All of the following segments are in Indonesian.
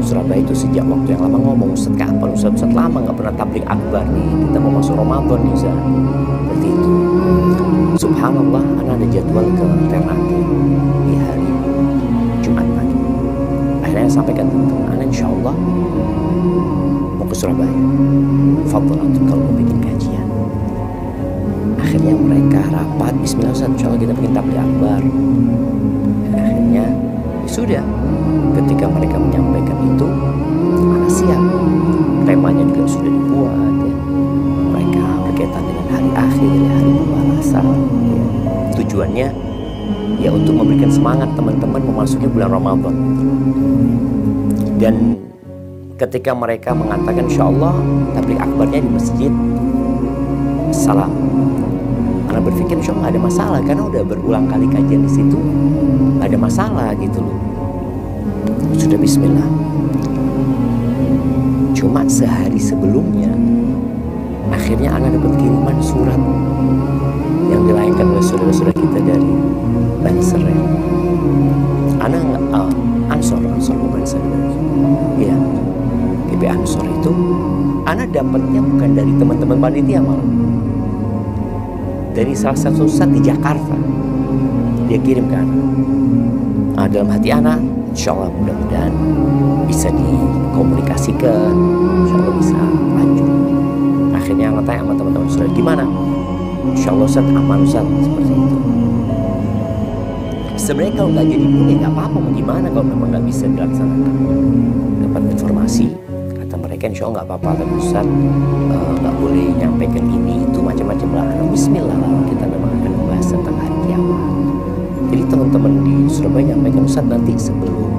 Surabaya itu sejak waktu yang lama ngomong, Ustaz kapan Ustaz lama nggak pernah tablik akbar nih, kita mau masuk Ramadan nih Ustaz. Seperti itu. Subhanallah, anak ada jadwal ke Ternate di hari Jumat pagi. Akhirnya saya sampaikan teman-teman, anak insya Allah mau ke Surabaya. Fadl antum kalau mau bikin kajian. Akhirnya mereka rapat, bismillah Ustaz, insya Allah kita bikin tablik akbar. Akhirnya ya sudah, ketika mereka menyampaikan itu, anak siap. Temanya juga sudah dibuat ya. Mereka berkaitan dengan hari akhir, hari pembalasan ya. Tujuannya ya untuk memberikan semangat teman-teman memasuki bulan Ramadan. Dan ketika mereka mengatakan insya Allah tablik akbarnya di masjid Salam, anak berpikir insya Allah ada masalah karena udah berulang kali kajian di situ, ada masalah gitu loh. Sudah bismillah. Cuma sehari sebelumnya akhirnya anak dapat kiriman surat yang dilayangkan oleh saudara-saudara kita dari Banser. Anak Ansor bukan saudara. Iya, GP Ansor itu anak dapatnya bukan dari teman-teman panitia malah, dari salah satu ustaz di Jakarta. Dia kirim ke anak. Dalam hati anak, insya Allah mudah-mudahan bisa dikomunikasikan, insya Allah bisa lanjut. Akhirnya anak tanya sama teman-teman saudara, gimana? Insya Allah Ustaz, aman Ustaz, seperti itu. Sebenarnya kalau nggak jadi pun ya nggak apa-apa, mau gimana kalau memang nggak bisa dilaksanakan. Dapat informasi, kata mereka insya Allah nggak apa-apa, tapi Ustaz nggak boleh nyampaikan ini itu macam-macam lah. Bismillah lah, kita memang akan membahas tentang hari kiamat. Jadi teman-teman di Surabaya nyampaikan Ustaz nanti sebelum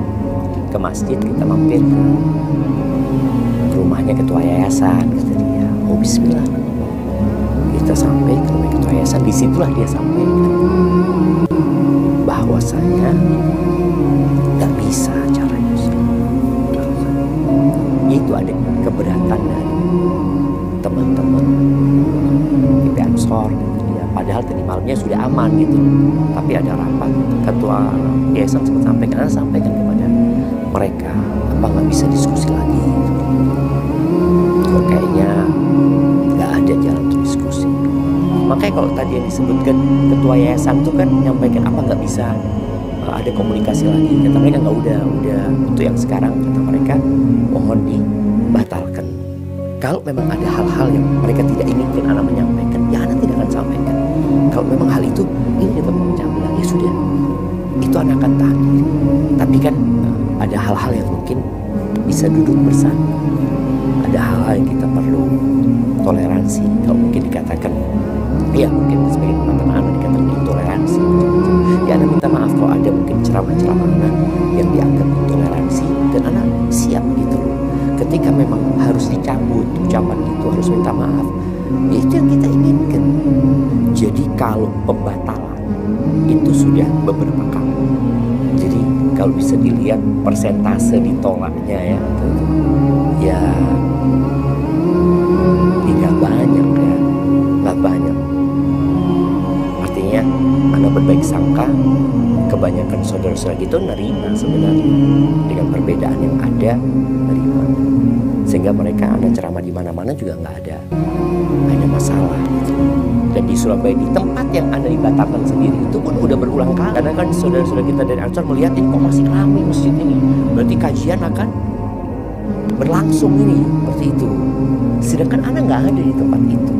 ke masjid kita mampir ke rumahnya ketua yayasan, kata dia. Oh bismillah. Kita sampai ke rumah ketua yayasan, disitulah dia sampaikan bahwasanya nggak bisa caranya Ustaz. Itu ada keberatan dari teman-teman GP Ansor. Padahal tadi malamnya sudah aman gitu, tapi ada rapat ketua yayasan sempat sampaikan kepada mereka, apa nggak bisa diskusi lagi? Kok kayaknya nggak ada jalan untuk diskusi. Makanya kalau tadi yang disebutkan ketua yayasan itu kan menyampaikan apa nggak bisa ada komunikasi lagi, kata mereka nggak udah untuk yang sekarang, kata mereka mohon dibatalkan. Kalau memang ada hal-hal yang mereka tidak inginkan anak menyampaikan, ya anak tidak akan sampaikan. Kalau memang hal itu ini dapat memecah belah, ya sudah, itu anak akan tahan diri. Tapi kan ada hal-hal yang mungkin bisa duduk bersama, ada hal-hal yang kita perlu toleransi. Kalau mungkin dikatakan, ya mungkin sebagai teman-teman anak dikatakan intoleransi, ya anak minta maaf kalau ada mungkin ceramah-ceramah anak yang dianggap intoleransi, dan anak siap gitu loh. Ketika memang harus dicabut ucapan itu, harus minta maaf, ya itu yang kita inginkan. Jadi kalau pembatalan itu sudah beberapa kali, jadi kalau bisa dilihat persentase ditolaknya ya nggak banyak ya, nggak banyak. Artinya anak berbaik sangka, kebanyakan saudara-saudara itu nerima sebenarnya dengan perbedaan yang ada, nerima. Sehingga mereka ada ceramah di mana-mana juga nggak ada masalah gitu. Dan di Surabaya di tempat yang ada dibatalkan sendiri itu pun udah berulang kali. Karena kan saudara-saudara kita dari Ansor melihat ini kok masih ramai masjid ini, berarti kajian akan berlangsung ini, seperti itu. Sedangkan anak nggak ada di tempat itu.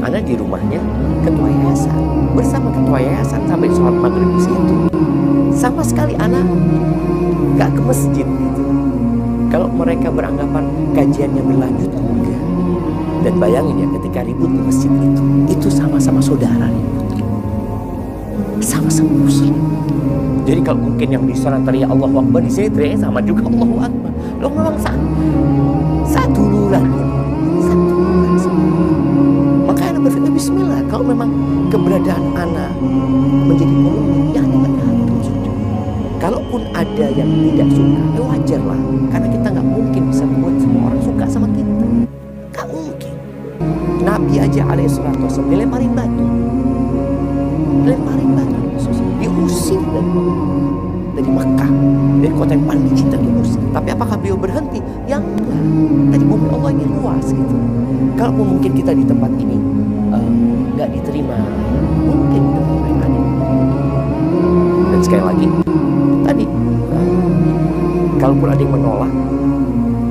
Anak di rumahnya ketua yayasan, bersama ketua yayasan sampai sholat maghrib di situ. Sama sekali anak nggak ke masjid gitu. Kalau mereka beranggapan kajiannya berlanjut, enggak. Dan bayangin ya, ketika ribut di masjid itu sama-sama saudara ribut, sama-sama muslim. Jadi kalau mungkin yang di sana teriak Allahu Akbar, di sini teriaknya sama juga Allahu Akbar. Loh memang satu lulan. Maka anak berpikir bismillah, kalau memang keberadaan anak menjadi polemik, ya anak atur sudah. Kalaupun ada yang tidak suka, ya wajar lah. Karena kita nggak mungkin bisa membuat semua orang suka sama kita. Nggak mungkin. Nabi aja alaihissalatu wassalam dilemparin batu. Diusir dari Mekah, dari kota yang paling dicinta, diusir. Tapi beliau berhenti? Ya enggak. Tadi bumi Allah ini luas gitu. Kalaupun mungkin kita di tempat ini nggak diterima, mungkin di tempat lain ada. Dan sekali lagi, tadi kalaupun ada yang menolak,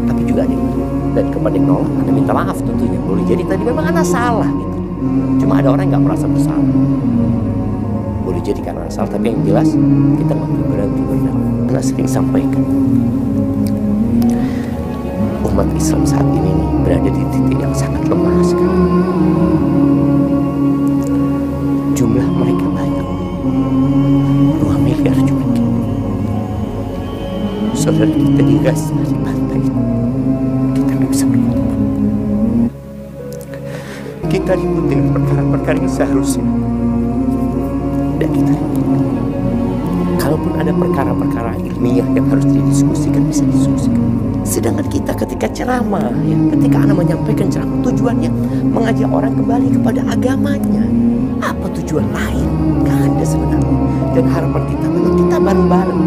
tapi juga ada yang menolak. Dan kepada yang menolak, Anda minta maaf tentunya. Boleh jadi tadi memang Anda salah gitu. Cuma ada orang yang nggak merasa bersalah. Boleh jadi karena salah, tapi yang jelas kita nggak boleh berhenti berdakwah. Anda sering sampaikan, umat Islam saat ini nih berada di titik yang sangat lemah sekali. Jumlah mereka banyak, 2 miliar juga. Saudara kita di Gaza, di pantai, kita nggak bisa berbuat. Kita ribut dengan perkara-perkara yang seharusnya tidak kita ribut. Kalaupun ada perkara-perkara ilmiah yang harus didiskusikan, bisa diskusikan. Sedangkan kita ketika ceramah, ya, ketika Anda menyampaikan ceramah, tujuannya mengajak orang kembali kepada agamanya. Apa tujuan lain? Gak ada sebenarnya. Dan harapan kita memang kita bareng-bareng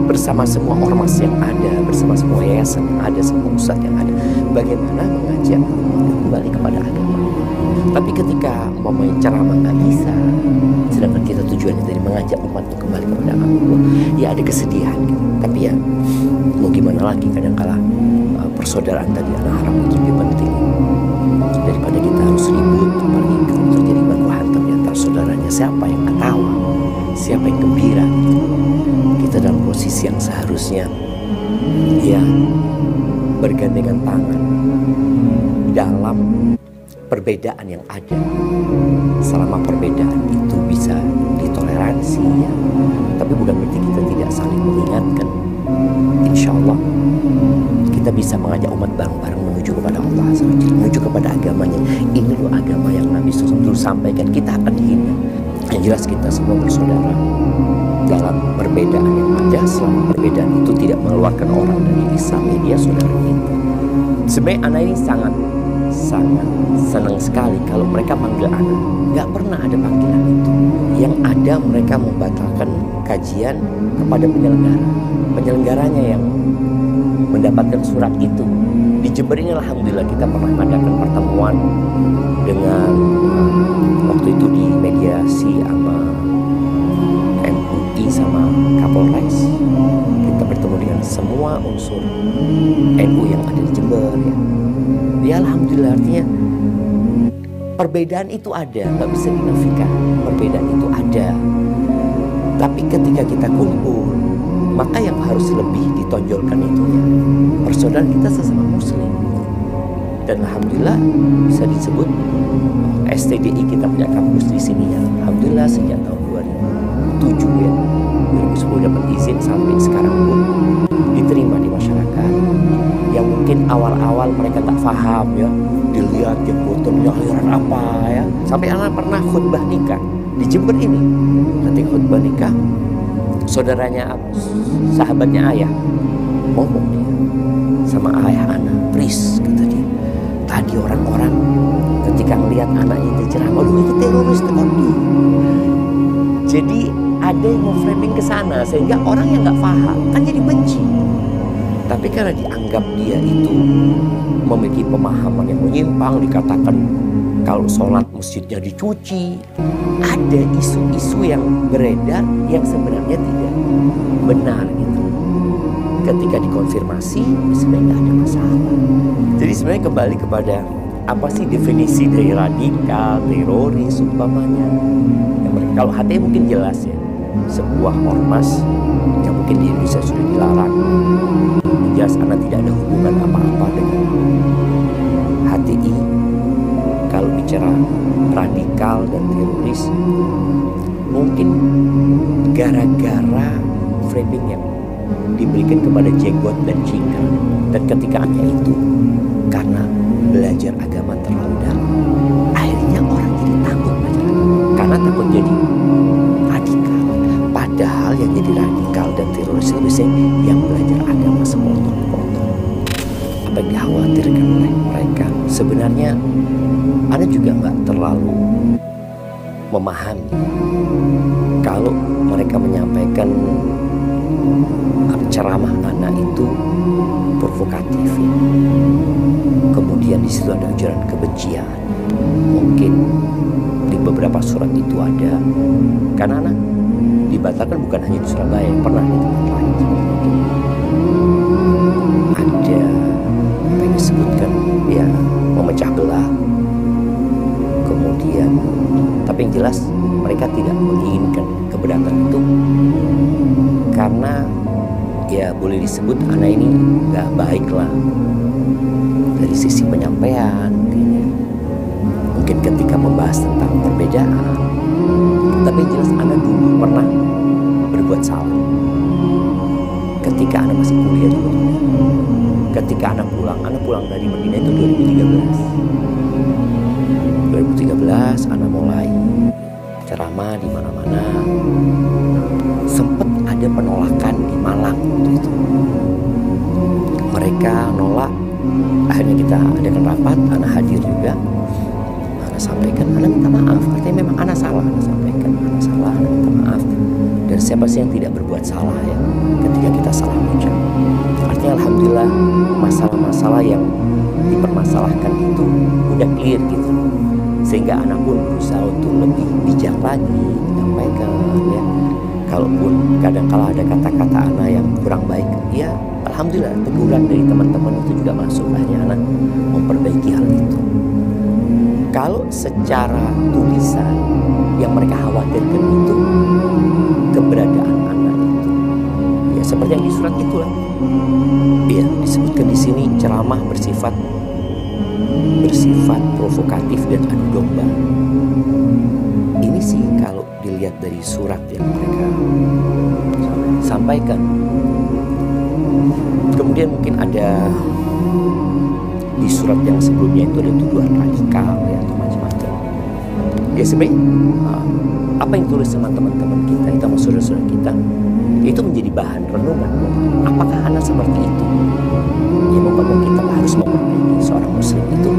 bersama semua ormas yang ada, bersama semua yayasan yang ada, semua ustadz yang ada, bagaimana mengajak umat kembali kepada agama. Tapi ketika umpamanya ceramah nggak bisa, sedangkan kita tujuannya tadi mengajak umat untuk kembali kepada agama, ya ada kesedihan gitu. Tapi ya mau gimana lagi, kadang-kala persaudaraan tadi anak harap itu lebih penting daripada kita harus ribut, apalagi kalau terjadi baku hantam di antara saudaranya. Siapa yang ketawa, siapa yang gembira gitu. Kita dalam posisi yang seharusnya ya bergandengan tangan dalam perbedaan yang ada, selama perbedaan itu bisa ditoleransi ya. Tapi bukan berarti kita tidak saling mengingatkan. Insya Allah kita bisa mengajak umat bareng-bareng menuju kepada Allah, menuju kepada agamanya. Ini loh agama yang Nabi SAW sampaikan, kita akan dihina. Yang jelas kita semua bersaudara dalam perbedaan yang ada, selama perbedaan itu tidak mengeluarkan orang dari Islam, ya dia saudara kita. Sebenarnya anak ini sangat senang sekali kalau mereka manggil anak. Gak pernah ada panggilan itu. Yang ada mereka membatalkan kajian kepada penyelenggaranya yang mendapatkan surat itu. Di Jember ini alhamdulillah kita pernah mengadakan pertemuan dengan waktu itu di mediasi sama MUI sama Kapolres. Kita bertemu dengan semua unsur NU yang ada di Jember ya. Ya alhamdulillah, artinya perbedaan itu ada, nggak bisa dinafikan. Perbedaan itu ada. Tapi ketika kita kumpul, maka yang harus lebih ditonjolkan itu ya persaudaraan kita sesama muslim. Dan alhamdulillah bisa disebut STDI kita punya kampus di sini ya. Alhamdulillah sejak tahun 2007 ya, 2010 dapat izin sampai sekarang pun diterima di masyarakat. Yang mungkin awal-awal mereka tak paham ya, dilihat jemputannya aliran apa ya. Sampai anak pernah khutbah nikah di Jember ini. Ketika khutbah nikah, saudaranya, sahabatnya ayah, ngomong dia sama ayah anak, please, kata dia, tadi orang-orang ketika ngelihat anaknya itu ceramah, lu itu teroris tekondi. Jadi ada yang mau framing ke sana sehingga orang yang nggak paham kan jadi benci. Tapi karena dianggap dia itu memiliki pemahaman yang menyimpang, dikatakan kalau sholat masjidnya dicuci, ada isu-isu yang beredar yang sebenarnya tidak benar gitu. Ketika dikonfirmasi, sebenarnya nggak ada masalah. Jadi sebenarnya kembali kepada apa sih definisi dari radikal, teroris, umpamanya. Kalau HTI mungkin jelas ya, sebuah ormas yang mungkin di Indonesia sudah dilarang. Jelas karena tidak ada hubungan apa-apa dengan HTI. Kalau bicara radikal dan teroris, mungkin gara-gara framing yang diberikan kepada jenggot dan jingkar. Dan ketika hanya itu, karena belajar agama terlalu dalam, akhirnya orang jadi takut belajar agama. Karena takut jadi radikal. Padahal yang jadi radikal dan teroris itu biasanya yang belajar agama sepotong-potong. Apa yang dikhawatirkan oleh mereka sebenarnya Anda juga nggak terlalu memahami. Kalau mereka menyampaikan ceramah anak itu provokatif ya. Kemudian di situ ada ujaran kebencian. Mungkin di beberapa surat itu ada, karena anak dibatalkan bukan hanya di Surabaya, pernah di tempat lain seperti itu. Ada apa yang disebutkan ya, memecah belah. Kemudian tapi yang jelas mereka tidak menginginkan keberatan itu, karena ya boleh disebut anak ini nggak baik lah dari sisi penyampaian mungkin ketika membahas tentang perbedaan. Tapi yang jelas anak dulu pernah berbuat salah ketika anak masih kuliah dulu. Ketika anak pulang dari Madinah itu 2013 anak mulai ceramah di mana-mana. Sempat ada penolakan di Malang waktu itu. Mereka nolak. Akhirnya kita adakan rapat, anak hadir juga. Anak sampaikan, anak minta maaf. Artinya memang anak salah, anak sampaikan, anak salah, anak minta maaf. Dan siapa sih yang tidak berbuat salah ya ketika kita salah ucap. Artinya alhamdulillah masalah-masalah yang dipermasalahkan itu udah clear gitu. Sehingga anak pun berusaha untuk lebih bijak lagi menyampaikan ya. Kalaupun kadang-kala ada kata-kata anak yang kurang baik, ya alhamdulillah teguran dari teman-teman itu juga masuk. Akhirnya anak memperbaiki hal itu. Kalau secara tulisan yang mereka khawatirkan itu keberadaan anak itu, ya seperti yang di surat itulah. Ya disebutkan di sini ceramah bersifat provokatif dan adu domba. Ini sih kalau dilihat dari surat yang mereka sampaikan. Kemudian mungkin ada di surat yang sebelumnya itu ada tuduhan radikal ya atau macam-macam. Ya sebenarnya apa yang tulis sama teman-teman kita, itu sama saudara-saudara kita, itu menjadi bahan renungan. Apakah anak seperti itu? Ya moga-moga kita harus memperbaiki. Seorang muslim itu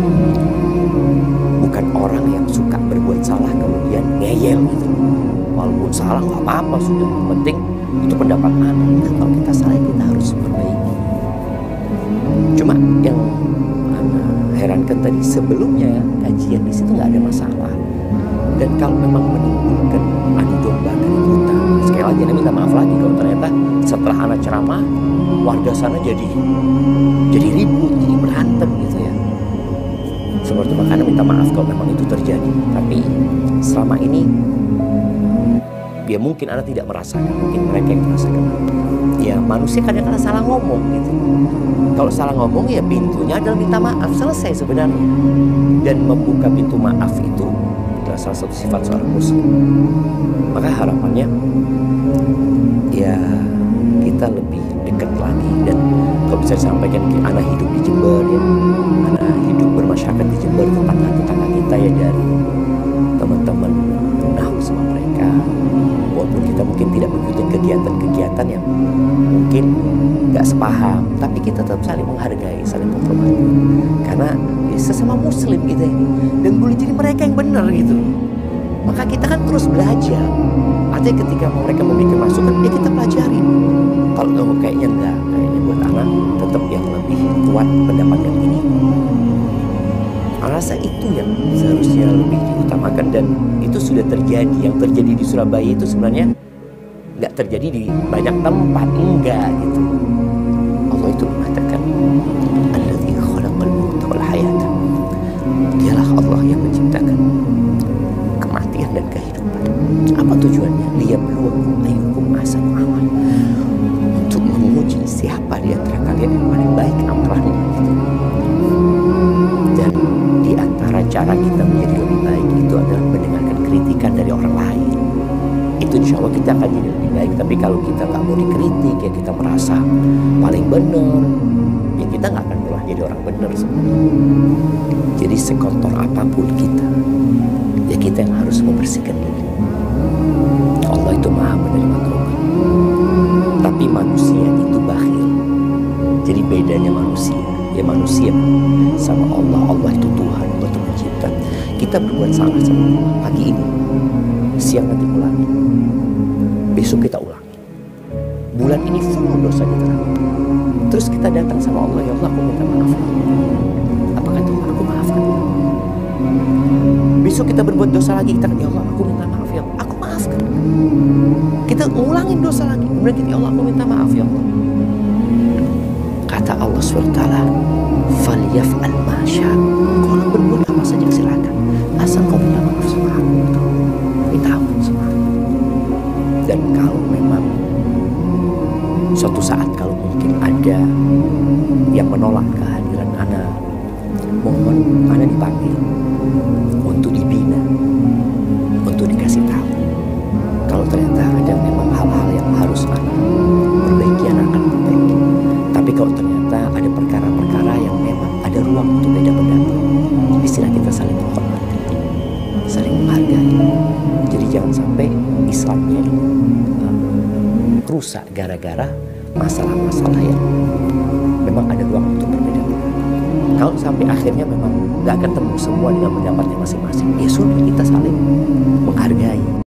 bukan orang yang suka berbuat salah kemudian ngeyel gitu. Walaupun salah nggak apa-apa, sudah penting itu pendapat anak. Nah, kalau kita salah kita harus perbaiki. Cuma yang anak herankan tadi sebelumnya kajian di situ nggak ada masalah. Dan kalau memang menimbulkan adu domba keributan, sekali lagi Anda minta maaf lagi kalau ternyata setelah anak ceramah warga sana jadi ribut, jadi berantem gitu ya. Seperti makanya minta maaf kalau memang itu terjadi. Tapi selama ini ya mungkin Anda tidak merasakan, mungkin mereka yang merasakan. Ya manusia kadang-kadang salah ngomong gitu. Kalau salah ngomong ya pintunya adalah minta maaf, selesai sebenarnya. Dan membuka pintu maaf itu adalah salah satu sifat seorang muslim. Maka harapannya ya kita lebih dekat lagi. Dan kalau bisa disampaikan, anak hidup di Jember ya, anak hidup bermasyarakat di Jember, tetangga kita ya, dari teman-teman nahu sama mereka. Walaupun kita mungkin tidak mengikuti kegiatan-kegiatan yang mungkin nggak sepaham, tapi kita tetap saling menghargai, saling menghormati, karena ya, sesama muslim gitu ini, dan boleh jadi mereka yang benar gitu. Maka kita kan terus belajar. Artinya ketika mereka memberikan masukan, ya kita pelajarin. Kalau kayaknya enggak, kayaknya buat anak tetap yang lebih kuat pendapat yang ini. Rasa itu yang seharusnya lebih diutamakan, dan itu sudah terjadi. Yang terjadi di Surabaya itu sebenarnya nggak terjadi di banyak tempat, enggak gitu. Allah itu mengatakan, Alladzi khalaqal mauta wal hayata. Dialah Allah yang menciptakan kematian dan kehidupan. Apa tujuannya? Liyabluwakum ayyukum ahsanu amal. Untuk menguji siapa di antara kalian yang paling baik amalannya gitu. Dan di antara cara kita menjadi lebih baik itu adalah mendengarkan kritikan dari orang lain. Itu insya Allah kita akan jadi lebih baik. Tapi kalau kita nggak mau dikritik, ya kita merasa paling benar, ya kita nggak akan pernah jadi orang benar sebenarnya. Jadi sekotor apapun kita, ya kita yang harus membersihkan diri. Allah itu maha menerima taubat. Tapi manusia itu bakhil. Jadi bedanya manusia, ya manusia sama Allah. Allah itu Tuhan, Allah itu pencipta. Kita berbuat salah sama Allah pagi ini, siang nanti ulangi, besok kita ulangi. Bulan ini full dosa kita. Terus kita datang sama Allah, ya Allah aku minta maaf. Apa kata Allah? Aku maafkan. Besok kita berbuat dosa lagi, kita kata, ya Allah aku minta maaf ya Allah, aku maafkan. Kita ulangin dosa lagi, kemudian kita, ya Allah aku minta maaf ya Allah. Kata Allah SWT, "Falyaf'al ma syaa." Kalau berbuat apa saja silakan, asal kau minta maaf sama aku, minta ampun sama aku. Dan kalau memang suatu saat kalau mungkin ada yang menolak kehadiran anak, mohon anak dipanggil untuk dibina, untuk dikasih tahu. Kalau ternyata ada memang hal-hal yang harus anak perbaiki, anak akan perbaiki. Tapi kalau ternyata ada perkara-perkara yang memang ada ruang untuk beda pendapat, istilah kita saling menghormati, saling menghargai. Jadi jangan sampai Islamnya ini rusak gara-gara masalah-masalah yang memang ada ruang untuk berbeda pendapat. Kalau sampai akhirnya memang gak ketemu semua dengan pendapatnya masing-masing, ya sudah, kita saling menghargai.